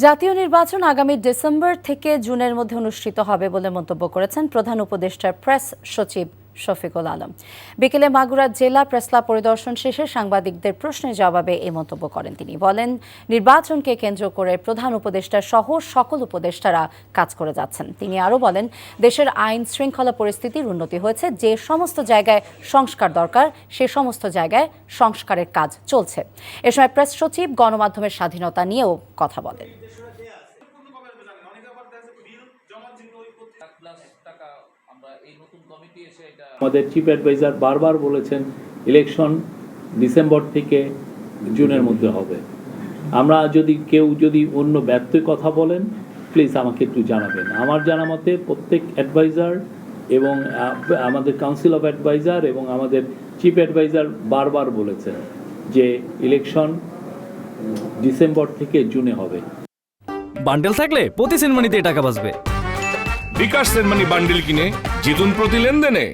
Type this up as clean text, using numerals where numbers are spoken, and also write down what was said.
জাতীয় নির্বাচন আগামী ডিসেম্বর থেকে জুনের মধ্যে অনুষ্ঠিত হবে বলে মন্তব্য করেছেন প্রধান উপদেষ্টার প্রেস সচিব শফিকুল আলম। বিকেলে মাগুরা জেলা প্রেস ক্লাব পরিদর্শন শেষে সাংবাদিকদের প্রশ্নের জবাবে এই মন্তব্য করেন তিনি। বলেন, নির্বাচনকে কেন্দ্র করে প্রধান উপদেষ্টা সহ সকল উপদেষ্টারা কাজ করে যাচ্ছেন। তিনি আরও বলেন, দেশের আইন শৃঙ্খলা পরিস্থিতির উন্নতি হয়েছে, যে সমস্ত জায়গায় সংস্কার দরকার সে সমস্ত জায়গায় সংস্কারের কাজ চলছে। এ সময় প্রেস সচিব গণমাধ্যমের স্বাধীনতা নিয়েও কথা বলেন। আমাদের চিফ অ্যাডভাইজার বারবার বলেছেন ইলেকশন ডিসেম্বর থেকে জুনের মধ্যে হবে। আমরা কেউ যদি অন্য ব্যর্থের কথা বলেন, প্লিজ আমাকে একটু জানাবেন। আমার জানা মতে প্রত্যেক অ্যাডভাইজার এবং আমাদের কাউন্সিল অফ অ্যাডভাইজার এবং আমাদের চিফ অ্যাডভাইজার বারবার বলেছেন যে ইলেকশন ডিসেম্বর থেকে জুনে হবে। বান্ডেল থাকলে প্রতি সেনমানিতে টাকা বাঁচবে। বিকাশ সেনমানি বান্ডেল কিনে জিতুন প্রতি লেনদেনে।